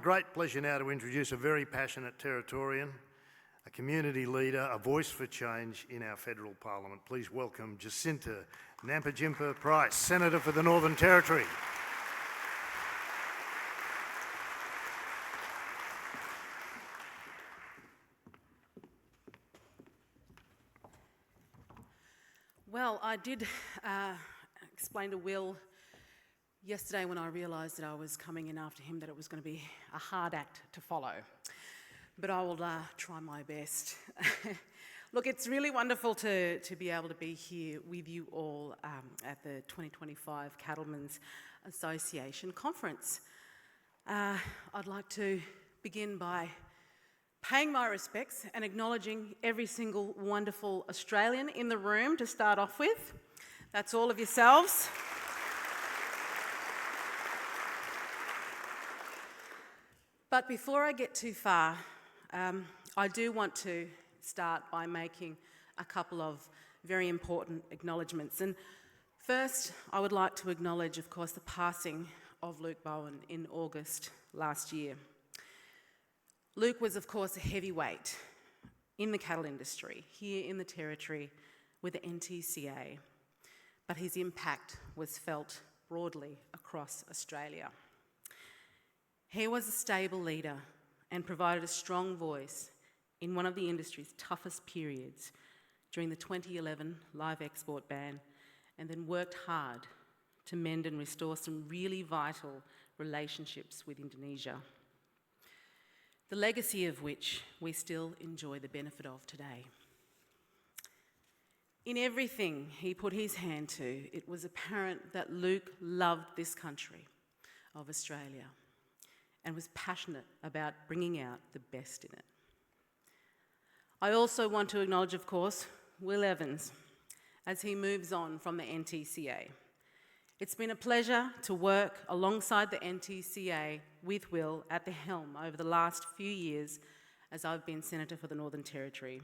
Great pleasure now to introduce a very passionate Territorian, a community leader, a voice for change in our federal parliament. Please welcome Jacinta Nampijinpa Price, Senator for the Northern Territory. Well, I did explain to Will yesterday when I realised that I was coming in after him that it was going to be a hard act to follow, but I will try my best. Look, it's really wonderful to be able to be here with you all at the 2025 Cattlemen's Association Conference. I'd like to begin by paying my respects and acknowledging every single wonderful Australian in the room to start off with. That's all of yourselves. But before I get too far, I do want to start by making a couple of very important acknowledgements. And first, I would like to acknowledge, of course, the passing of Luke Bowen in August last year. Luke was, of course, a heavyweight in the cattle industry here in the Territory with the NTCA, but his impact was felt broadly across Australia. He was a stable leader and provided a strong voice in one of the industry's toughest periods during the 2011 live export ban, and then worked hard to mend and restore some really vital relationships with Indonesia, the legacy of which we still enjoy the benefit of today. In everything he put his hand to, it was apparent that Luke loved this country of Australia and was passionate about bringing out the best in it. I also want to acknowledge, of course, Will Evans as he moves on from the NTCA. It's been a pleasure to work alongside the NTCA with Will at the helm over the last few years as I've been Senator for the Northern Territory.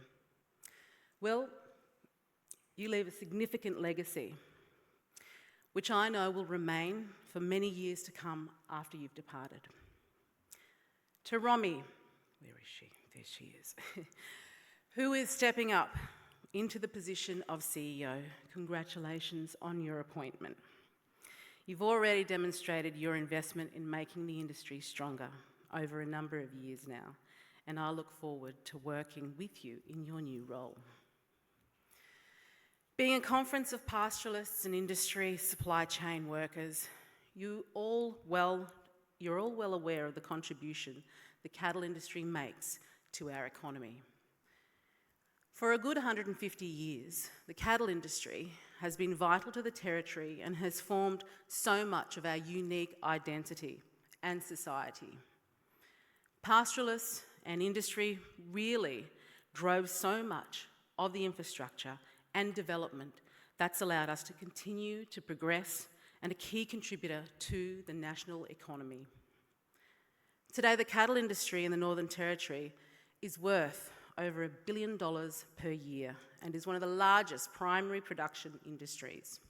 Will, you leave a significant legacy, which I know will remain for many years to come after you've departed. To Romy, where is she? There she is, who is stepping up into the position of CEO, congratulations on your appointment. You've already demonstrated your investment in making the industry stronger over a number of years now, and I look forward to working with you in your new role. Being a conference of pastoralists and industry supply chain workers, you're all well aware of the contribution the cattle industry makes to our economy. For a good 150 years, the cattle industry has been vital to the Territory and has formed so much of our unique identity and society. Pastoralists and industry really drove so much of the infrastructure and development that's allowed us to continue to progress and a key contributor to the national economy. Today, the cattle industry in the Northern Territory is worth over $1 billion per year and is one of the largest primary production industries.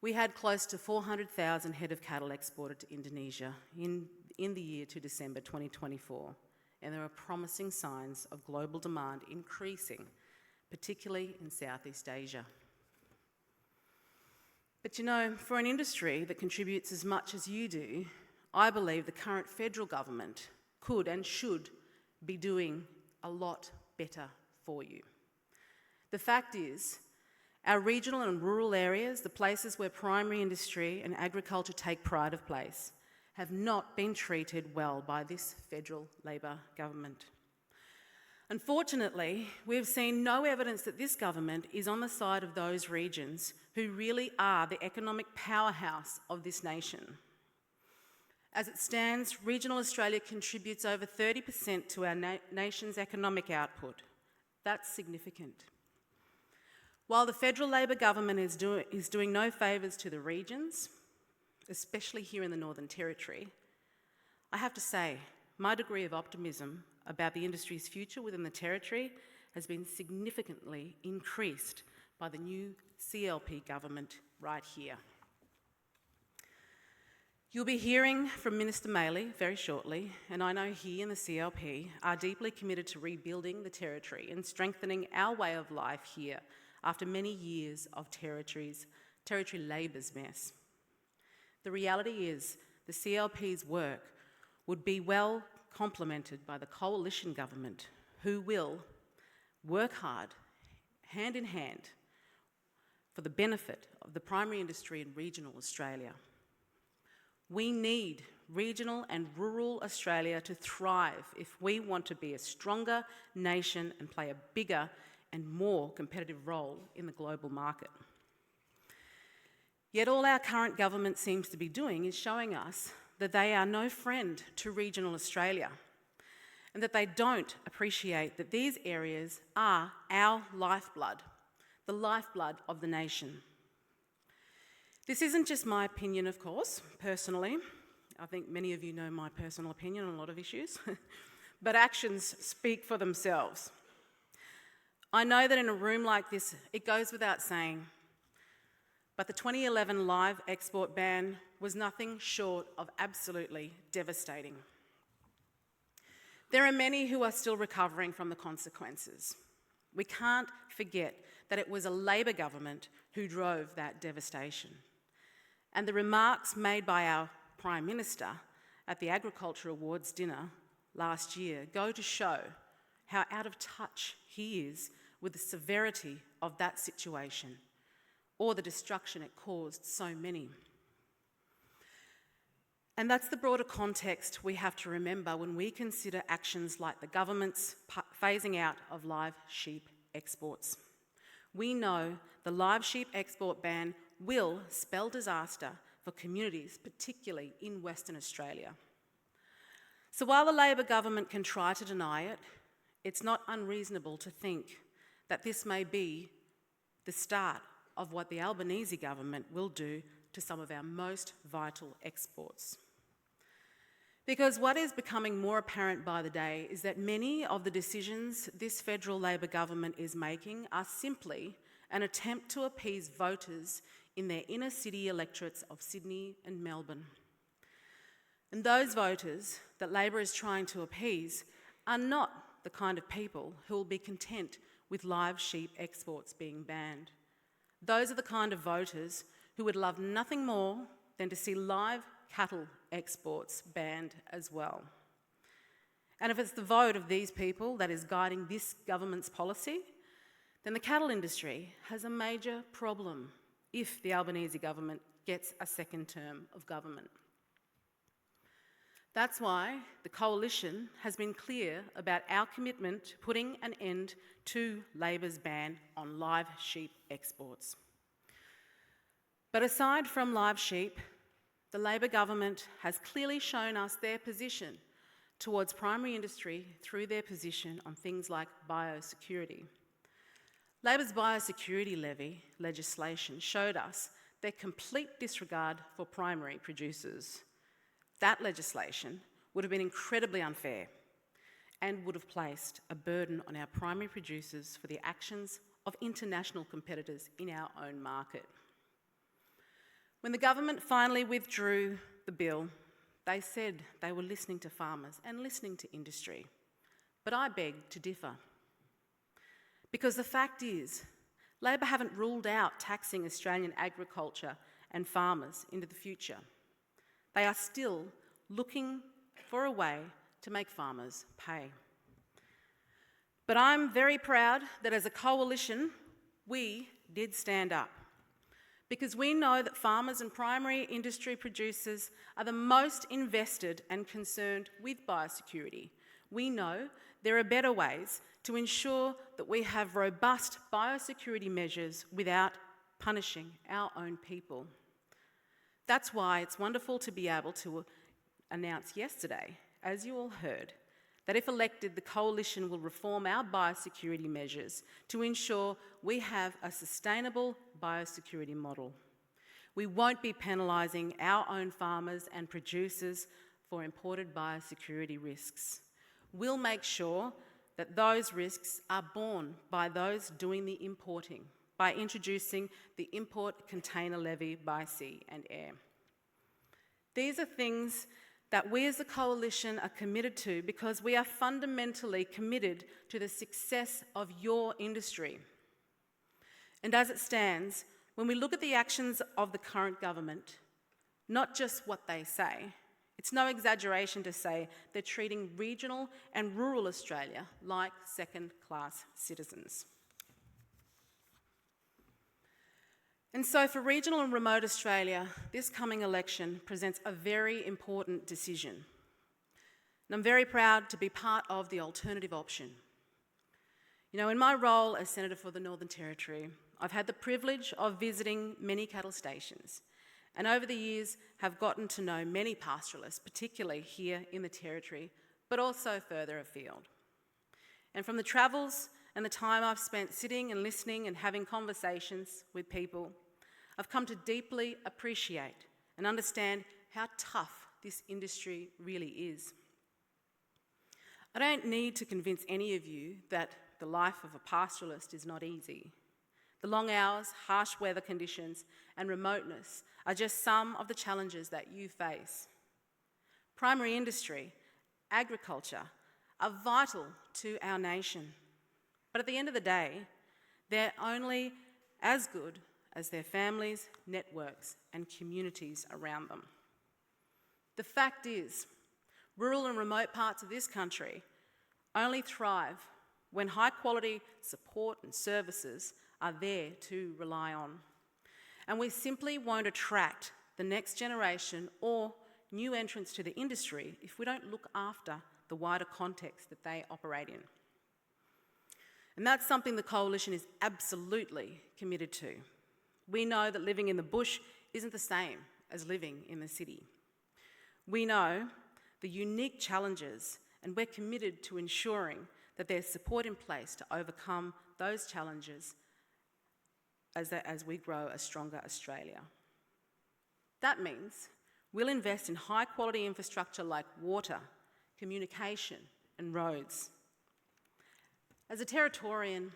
We had close to 400,000 head of cattle exported to Indonesia in the year to December 2024, and there are promising signs of global demand increasing, particularly in Southeast Asia. But you know, for an industry that contributes as much as you do, I believe the current federal government could and should be doing a lot better for you. The fact is, our regional and rural areas, the places where primary industry and agriculture take pride of place, have not been treated well by this federal Labor government. Unfortunately, we've seen no evidence that this government is on the side of those regions who really are the economic powerhouse of this nation. As it stands, regional Australia contributes over 30% to our nation's economic output. That's significant. While the federal Labor government is doing no favours to the regions, especially here in the Northern Territory, I have to say, my degree of optimism about the industry's future within the Territory has been significantly increased by the new CLP government right here. You'll be hearing from Minister Maley very shortly, and I know he and the CLP are deeply committed to rebuilding the Territory and strengthening our way of life here after many years of Territory Labor's mess. The reality is the CLP's work would be well complemented by the coalition government, who will work hard, hand in hand, for the benefit of the primary industry in regional Australia. We need regional and rural Australia to thrive if we want to be a stronger nation and play a bigger and more competitive role in the global market. Yet all our current government seems to be doing is showing us that they are no friend to regional Australia and that they don't appreciate that these areas are our lifeblood, the lifeblood of the nation. This isn't just my opinion, of course, personally. I think many of you know my personal opinion on a lot of issues, but actions speak for themselves. I know that in a room like this, it goes without saying, but the 2011 live export ban was nothing short of absolutely devastating. There are many who are still recovering from the consequences. We can't forget that it was a Labor government who drove that devastation. And the remarks made by our Prime Minister at the Agriculture Awards dinner last year go to show how out of touch he is with the severity of that situation or the destruction it caused so many. And that's the broader context we have to remember when we consider actions like the government's phasing out of live sheep exports. We know the live sheep export ban will spell disaster for communities, particularly in Western Australia. So while the Labor government can try to deny it, it's not unreasonable to think that this may be the start of what the Albanese government will do to some of our most vital exports. Because what is becoming more apparent by the day is that many of the decisions this federal Labor government is making are simply an attempt to appease voters in their inner city electorates of Sydney and Melbourne. And those voters that Labor is trying to appease are not the kind of people who will be content with live sheep exports being banned. Those are the kind of voters who would love nothing more than to see live cattle exports banned as well. And if it's the vote of these people that is guiding this government's policy, then the cattle industry has a major problem if the Albanese government gets a second term of government. That's why the Coalition has been clear about our commitment to putting an end to Labor's ban on live sheep exports. But aside from live sheep, the Labor government has clearly shown us their position towards primary industry through their position on things like biosecurity. Labor's biosecurity levy legislation showed us their complete disregard for primary producers. That legislation would have been incredibly unfair and would have placed a burden on our primary producers for the actions of international competitors in our own market. When the government finally withdrew the bill, they said they were listening to farmers and listening to industry. But I beg to differ. Because the fact is, Labor haven't ruled out taxing Australian agriculture and farmers into the future. They are still looking for a way to make farmers pay. But I'm very proud that as a coalition, we did stand up. Because we know that farmers and primary industry producers are the most invested and concerned with biosecurity. We know there are better ways to ensure that we have robust biosecurity measures without punishing our own people. That's why it's wonderful to be able to announce yesterday, as you all heard, that if elected, the Coalition will reform our biosecurity measures to ensure we have a sustainable biosecurity model. We won't be penalising our own farmers and producers for imported biosecurity risks. We'll make sure that those risks are borne by those doing the importing by introducing the import container levy by sea and air. These are things that we as a coalition are committed to because we are fundamentally committed to the success of your industry. And as it stands, when we look at the actions of the current government, not just what they say, it's no exaggeration to say they're treating regional and rural Australia like second-class citizens. And so for regional and remote Australia, this coming election presents a very important decision. And I'm very proud to be part of the alternative option. You know, in my role as Senator for the Northern Territory, I've had the privilege of visiting many cattle stations, and over the years have gotten to know many pastoralists, particularly here in the Territory, but also further afield. And from the travels and the time I've spent sitting and listening and having conversations with people, I've come to deeply appreciate and understand how tough this industry really is. I don't need to convince any of you that the life of a pastoralist is not easy. The long hours, harsh weather conditions, and remoteness are just some of the challenges that you face. Primary industry, agriculture, are vital to our nation. But at the end of the day, they're only as good as their families, networks, and communities around them. The fact is, rural and remote parts of this country only thrive when high-quality support and services are there to rely on. And we simply won't attract the next generation or new entrants to the industry if we don't look after the wider context that they operate in. And that's something the Coalition is absolutely committed to. We know that living in the bush isn't the same as living in the city. We know the unique challenges, and we're committed to ensuring that there's support in place to overcome those challenges as we grow a stronger Australia. That means we'll invest in high-quality infrastructure like water, communication, and roads. As a Territorian,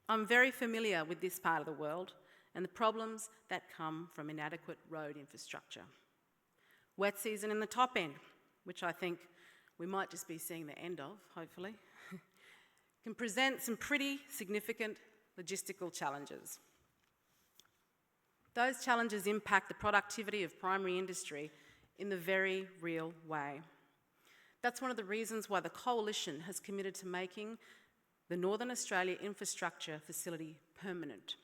I'm very familiar with this part of the world and the problems that come from inadequate road infrastructure. Wet season in the top end, which I think we might just be seeing the end of, hopefully, can present some pretty significant logistical challenges. Those challenges impact the productivity of primary industry in the very real way. That's one of the reasons why the Coalition has committed to making the Northern Australia Infrastructure Facility permanent.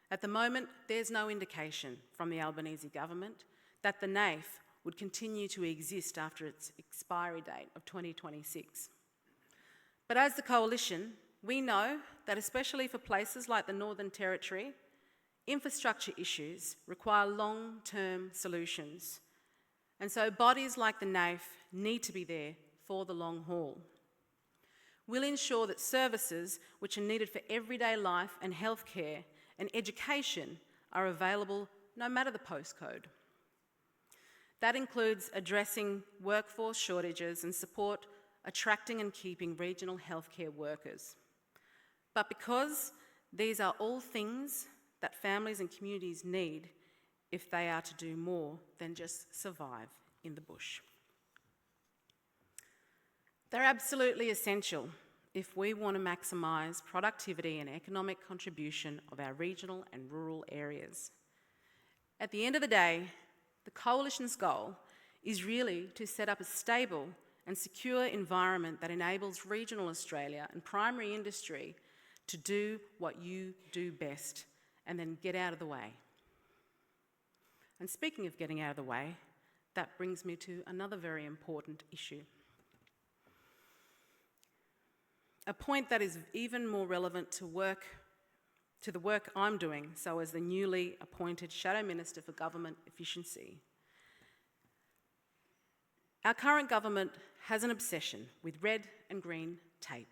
At the moment, there's no indication from the Albanese government that the NAIF would continue to exist after its expiry date of 2026. But as the Coalition, we know that especially for places like the Northern Territory, infrastructure issues require long-term solutions. And so bodies like the NAIF need to be there for the long haul. We'll ensure that services which are needed for everyday life and healthcare and education are available no matter the postcode. That includes addressing workforce shortages and support attracting and keeping regional healthcare workers. But because these are all things that families and communities need if they are to do more than just survive in the bush. They're absolutely essential if we want to maximise productivity and economic contribution of our regional and rural areas. At the end of the day, the Coalition's goal is really to set up a stable and secure environment that enables regional Australia and primary industry to do what you do best and then get out of the way. And speaking of getting out of the way, that brings me to another very important issue. A point that is even more relevant to the work I'm doing, so as the newly appointed Shadow Minister for Government Efficiency. Our current government has an obsession with red and green tape.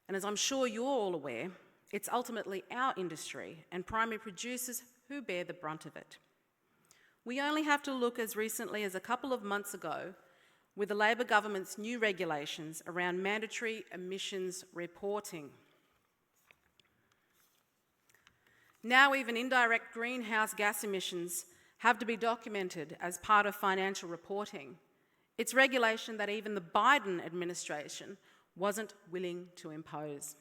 And as I'm sure you're all aware, it's ultimately our industry and primary producers who bear the brunt of it. We only have to look as recently as a couple of months ago with the Labor government's new regulations around mandatory emissions reporting. Now even indirect greenhouse gas emissions have to be documented as part of financial reporting. It's regulation that even the Biden administration wasn't willing to impose.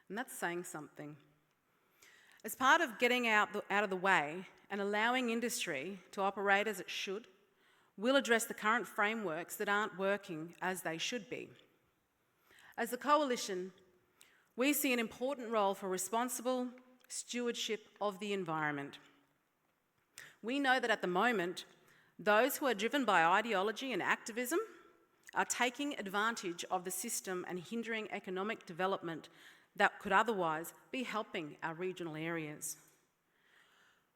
And that's saying something. As part of getting out of the way and allowing industry to operate as it should, we'll address the current frameworks that aren't working as they should be. As the Coalition, we see an important role for responsible stewardship of the environment. We know that at the moment, those who are driven by ideology and activism are taking advantage of the system and hindering economic development that could otherwise be helping our regional areas.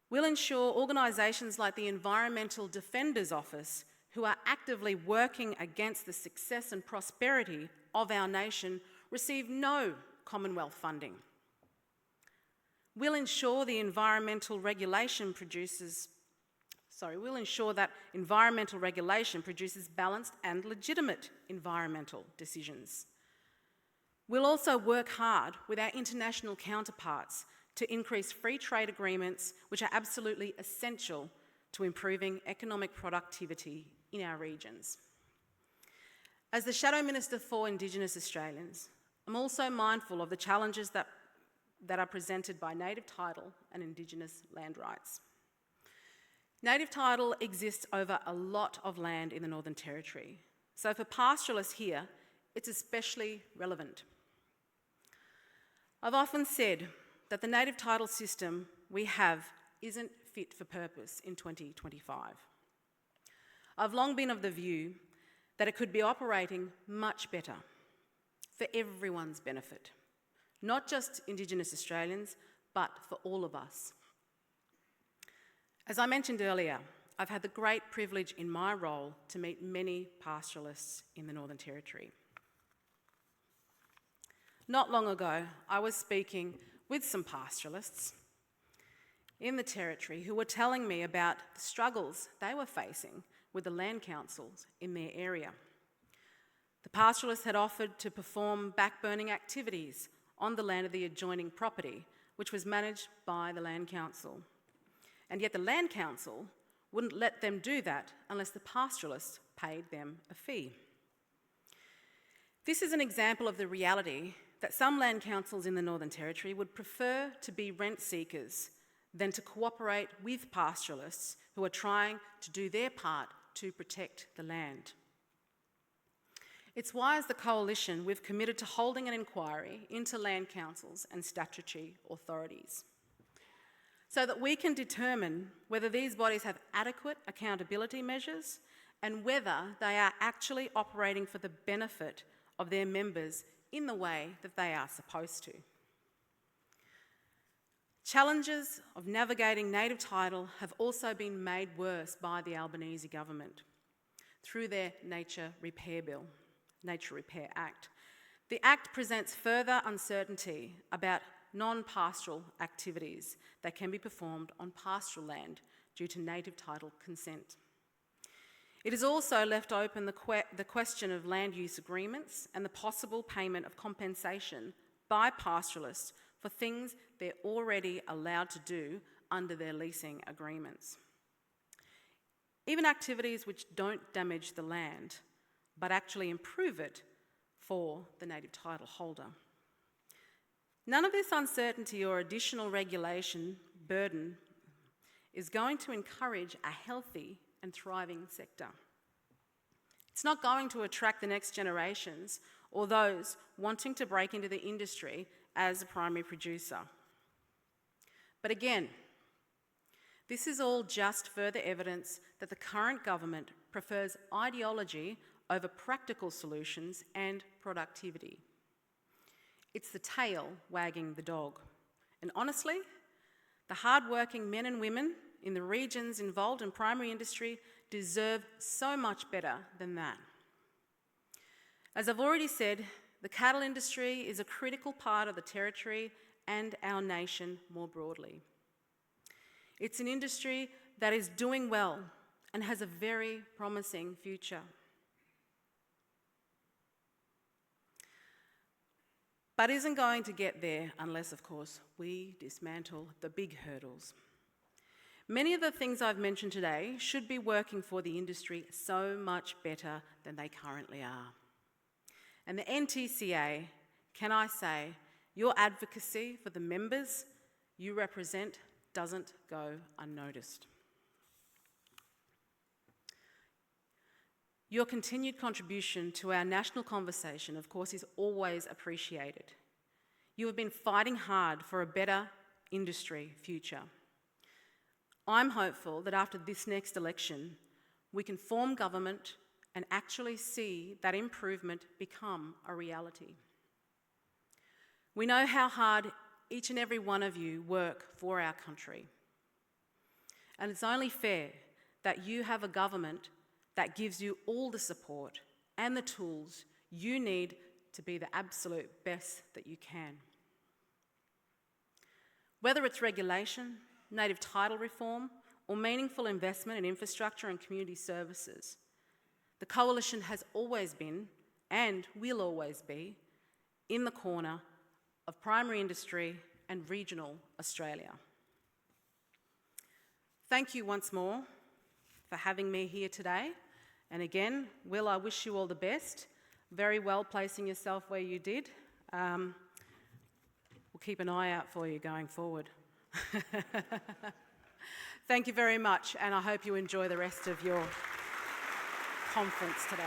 We'll ensure organisations like the Environmental Defenders Office, who are actively working against the success and prosperity of our nation, receive no Commonwealth funding. We'll ensure that environmental regulation produces balanced and legitimate environmental decisions. We'll also work hard with our international counterparts to increase free trade agreements, which are absolutely essential to improving economic productivity in our regions. As the Shadow Minister for Indigenous Australians, I'm also mindful of the challenges that are presented by native title and Indigenous land rights. Native title exists over a lot of land in the Northern Territory, so for pastoralists here, it's especially relevant. I've often said that the native title system we have isn't fit for purpose in 2025. I've long been of the view that it could be operating much better for everyone's benefit, not just Indigenous Australians, but for all of us. As I mentioned earlier, I've had the great privilege in my role to meet many pastoralists in the Northern Territory. Not long ago, I was speaking with some pastoralists in the Territory who were telling me about the struggles they were facing with the land councils in their area. The pastoralists had offered to perform backburning activities on the land of the adjoining property, which was managed by the Land Council. And yet the Land Council wouldn't let them do that unless the pastoralists paid them a fee. This is an example of the reality that some land councils in the Northern Territory would prefer to be rent seekers than to cooperate with pastoralists who are trying to do their part to protect the land. It's why, as the Coalition, we've committed to holding an inquiry into land councils and statutory authorities so that we can determine whether these bodies have adequate accountability measures and whether they are actually operating for the benefit of their members in the way that they are supposed to. Challenges of navigating native title have also been made worse by the Albanese government through their Nature Repair Act. The Act presents further uncertainty about non-pastoral activities that can be performed on pastoral land due to native title consent. It has also left open the question of land use agreements and the possible payment of compensation by pastoralists for things they're already allowed to do under their leasing agreements. Even activities which don't damage the land, but actually improve it for the native title holder. None of this uncertainty or additional regulation burden is going to encourage a healthy and thriving sector. It's not going to attract the next generations or those wanting to break into the industry as a primary producer. But again, this is all just further evidence that the current government prefers ideology over practical solutions and productivity. It's the tail wagging the dog. And honestly, the hard-working men and women in the regions involved in primary industry deserve so much better than that. As I've already said, the cattle industry is a critical part of the Territory and our nation more broadly. It's an industry that is doing well and has a very promising future. But isn't going to get there unless, of course, we dismantle the big hurdles. Many of the things I've mentioned today should be working for the industry so much better than they currently are. And the NTCA, can I say, your advocacy for the members you represent doesn't go unnoticed. Your continued contribution to our national conversation, of course, is always appreciated. You have been fighting hard for a better industry future. I'm hopeful that after this next election, we can form government and actually see that improvement become a reality. We know how hard each and every one of you work for our country. And it's only fair that you have a government that gives you all the support and the tools you need to be the absolute best that you can. Whether it's regulation, native title reform, or meaningful investment in infrastructure and community services, the Coalition has always been, and will always be, in the corner of primary industry and regional Australia. Thank you once more for having me here today. And again, Will, I wish you all the best. Very well placing yourself where you did. We'll keep an eye out for you going forward. Thank you very much, and I hope you enjoy the rest of your conference today.